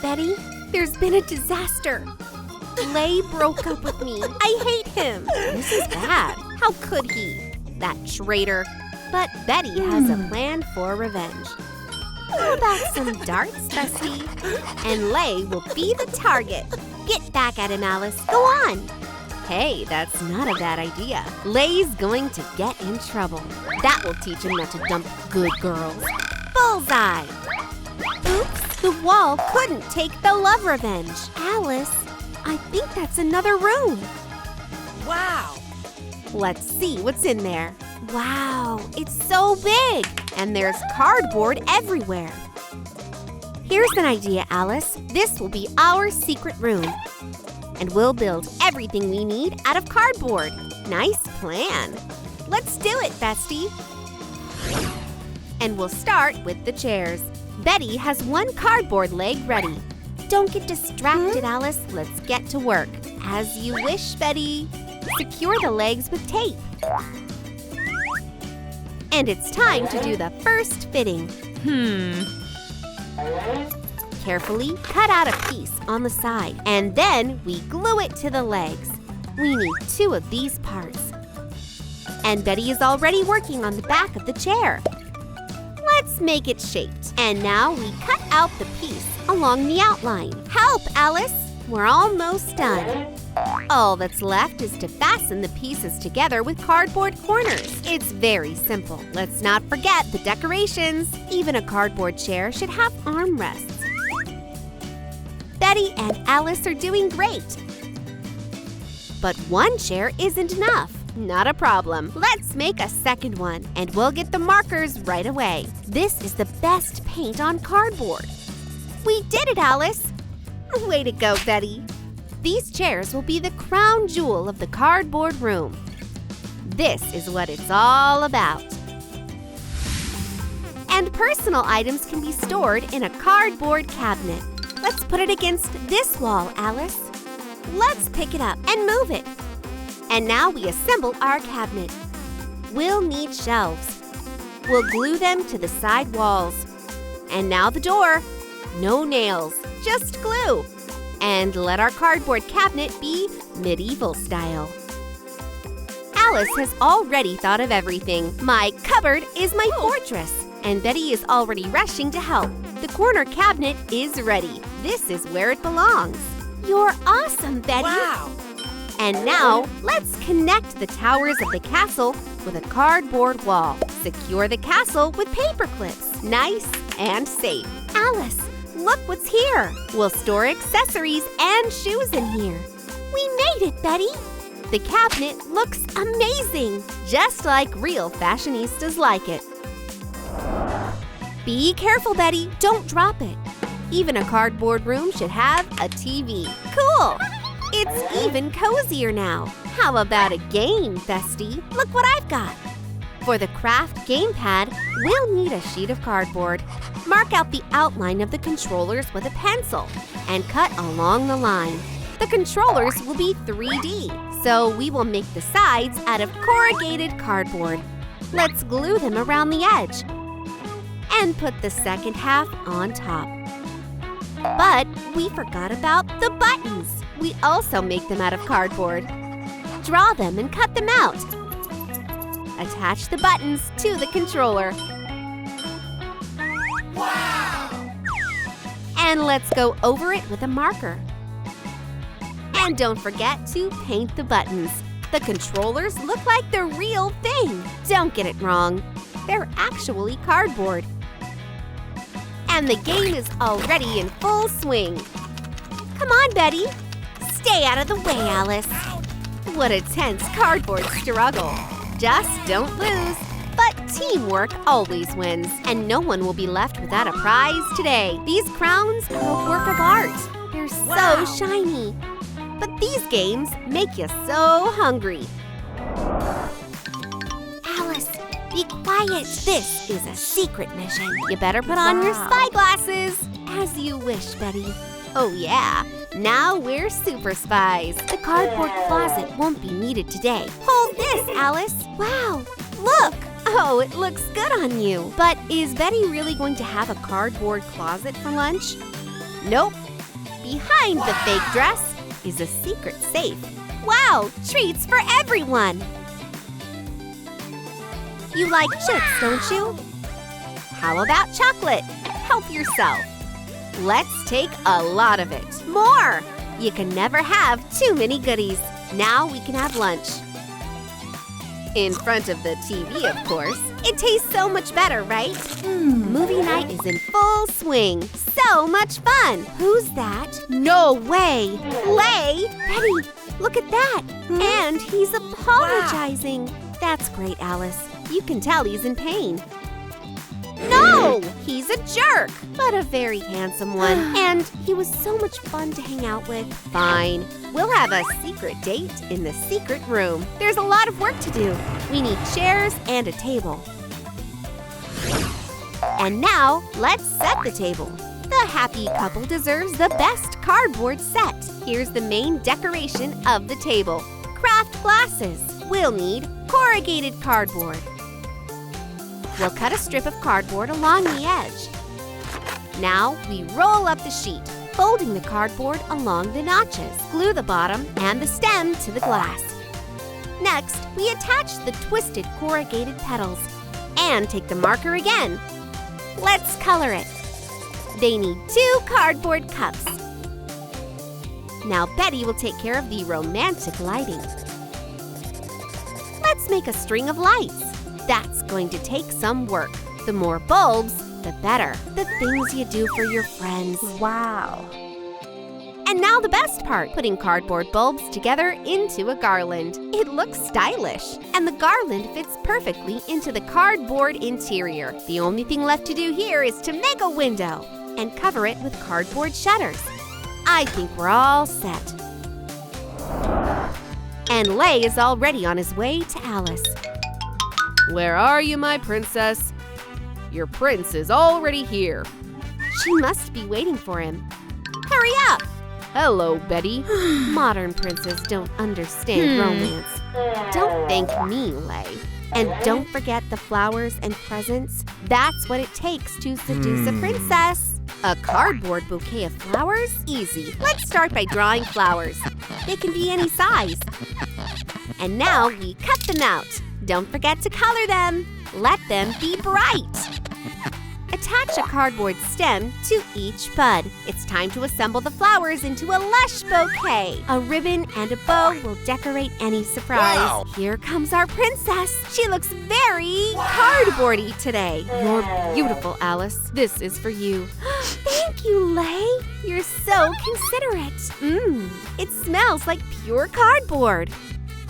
Betty. There's been a disaster. Lay broke up with me. I hate him. This is bad. How could he? That traitor. But Betty has a plan for revenge. How about some darts, bestie? And Lay will be the target. Get back at him, Alice. Go on. Hey, that's not a bad idea. Lay's going to get in trouble. That will teach him not to dump good girls. Bullseye! Oops, the wall couldn't take the love revenge. Alice, I think that's another room. Wow! Let's see what's in there. Wow, it's so big! And there's cardboard everywhere. Here's an idea, Alice. This will be our secret room. And we'll build everything we need out of cardboard. Nice plan. Let's do it, bestie. And we'll start with the chairs. Betty has one cardboard leg ready. Don't get distracted, Alice. Let's get to work. As you wish, Betty. Secure the legs with tape. And it's time to do the first fitting. Carefully cut out a piece on the side, and then we glue it to the legs. We need 2 of these parts. And Betty is already working on the back of the chair. Let's make it shaped. And now we cut out the piece along the outline. Help, Alice! We're almost done. All that's left is to fasten the pieces together with cardboard corners. It's very simple. Let's not forget the decorations. Even a cardboard chair should have armrests. Betty and Alice are doing great. But one chair isn't enough. Not a problem. Let's make a second one, and we'll get the markers right away. This is the best paint on cardboard. We did it, Alice! Way to go, Betty. These chairs will be the crown jewel of the cardboard room. This is what it's all about. And personal items can be stored in a cardboard cabinet. Let's put it against this wall, Alice. Let's pick it up and move it. And now we assemble our cabinet. We'll need shelves. We'll glue them to the side walls. And now the door. No nails, just glue. And let our cardboard cabinet be medieval style. Alice has already thought of everything. My cupboard is my fortress. And Betty is already rushing to help. The corner cabinet is ready. This is where it belongs. You're awesome, Betty. Wow! And now, let's connect the towers of the castle with a cardboard wall. Secure the castle with paper clips. Nice and safe. Alice, look what's here. We'll store accessories and shoes in here. We made it, Betty. The cabinet looks amazing, just like real fashionistas like it. Be careful, Betty. Don't drop it. Even a cardboard room should have a TV. Cool! It's even cozier now. How about a game, bestie? Look what I've got. For the craft gamepad, we'll need a sheet of cardboard. Mark out the outline of the controllers with a pencil and cut along the line. The controllers will be 3D, so we will make the sides out of corrugated cardboard. Let's glue them around the edge and put the second half on top. But we forgot about the buttons. We also make them out of cardboard. Draw them and cut them out. Attach the buttons to the controller. Wow! And let's go over it with a marker. And don't forget to paint the buttons. The controllers look like the real thing. Don't get it wrong. They're actually cardboard. And the game is already in full swing. Come on, Betty. Stay out of the way, Alice. What a tense cardboard struggle. Just don't lose. But teamwork always wins, and no one will be left without a prize today. These crowns are a work of art. They're so shiny. But these games make you so hungry. Alice, be quiet. This is a secret mission. You better put on your spy glasses. As you wish, Betty. Oh yeah, now we're super spies. The cardboard closet won't be needed today. Hold this, Alice. Wow, look. Oh, it looks good on you. But is Betty really going to have a cardboard closet for lunch? Nope, behind the fake dress is a secret safe. Wow, treats for everyone! You like chips, don't you? How about chocolate? Help yourself. Let's take a lot of it. More! You can never have too many goodies. Now we can have lunch. In front of the TV, of course. It tastes so much better, right? Movie night is in full swing. So much fun! Who's that? No way! Lay! Betty, look at that! And he's apologizing. Wow. That's great, Alice. You can tell he's in pain. No! He's a jerk, but a very handsome one. And he was so much fun to hang out with. Fine. We'll have a secret date in the secret room. There's a lot of work to do. We need chairs and a table. And now, let's set the table. The happy couple deserves the best cardboard set. Here's the main decoration of the table. Craft glasses. We'll need corrugated cardboard. We'll cut a strip of cardboard along the edge. Now we roll up the sheet, folding the cardboard along the notches. Glue the bottom and the stem to the glass. Next, we attach the twisted corrugated petals and take the marker again. Let's color it. They need 2 cardboard cups. Now Betty will take care of the romantic lighting. Let's make a string of lights. That's going to take some work. The more bulbs, the better. The things you do for your friends. Wow. And now the best part, putting cardboard bulbs together into a garland. It looks stylish, and the garland fits perfectly into the cardboard interior. The only thing left to do here is to make a window and cover it with cardboard shutters. I think we're all set. And Lay is already on his way to Alice. Where are you, my princess? Your prince is already here. She must be waiting for him. Hurry up! Hello, Betty. Modern princes don't understand romance. Don't thank me, Lay. And don't forget the flowers and presents. That's what it takes to seduce a princess. A cardboard bouquet of flowers? Easy. Let's start by drawing flowers. They can be any size. And now we cut them out. Don't forget to color them. Let them be bright. Attach a cardboard stem to each bud. It's time to assemble the flowers into a lush bouquet. A ribbon and a bow will decorate any surprise. Wow. Here comes our princess. She looks very cardboardy today. You're beautiful, Alice. This is for you. Thank you, Lay. You're so considerate. It smells like pure cardboard.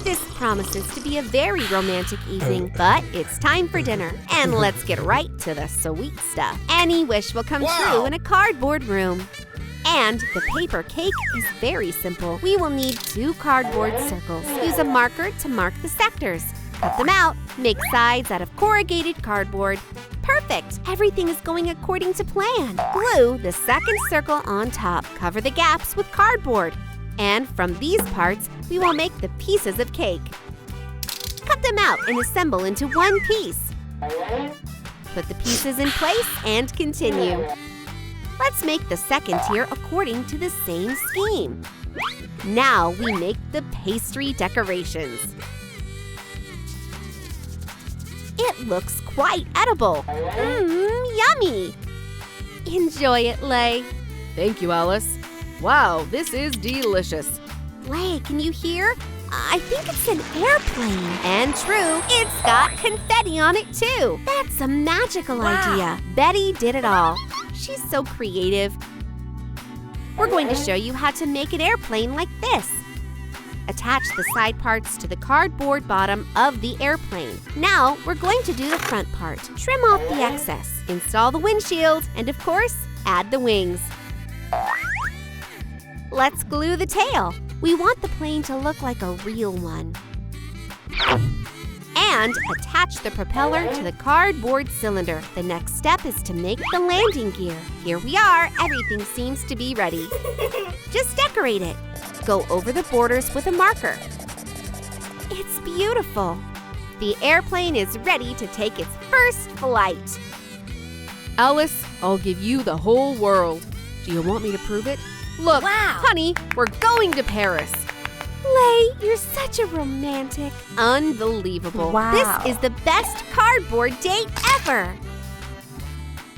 This promises to be a very romantic evening, but it's time for dinner. And let's get right to the sweet stuff. Any wish will come true in a cardboard room. And the paper cake is very simple. We will need 2 cardboard circles. Use a marker to mark the sectors. Cut them out. Make sides out of corrugated cardboard. Perfect! Everything is going according to plan. Glue the second circle on top. Cover the gaps with cardboard. And from these parts, we will make the pieces of cake. Cut them out and assemble into one piece. Put the pieces in place and continue. Let's make the second tier according to the same scheme. Now we make the pastry decorations. It looks quite edible. Yummy! Enjoy it, Lay. Thank you, Alice. Wow, this is delicious. Lay, can you hear? I think it's an airplane. And true, it's got confetti on it too. That's a magical idea. Betty did it all. She's so creative. We're going to show you how to make an airplane like this. Attach the side parts to the cardboard bottom of the airplane. Now, we're going to do the front part. Trim off the excess. Install the windshield. And of course, add the wings. Let's glue the tail. We want the plane to look like a real one. And attach the propeller to the cardboard cylinder. The next step is to make the landing gear. Here we are. Everything seems to be ready. Just decorate it. Go over the borders with a marker. It's beautiful. The airplane is ready to take its first flight. Alice, I'll give you the whole world. Do you want me to prove it? Look, Wow. honey, we're going to Paris. Lay, you're such a romantic. Unbelievable. Wow. This is the best cardboard date ever.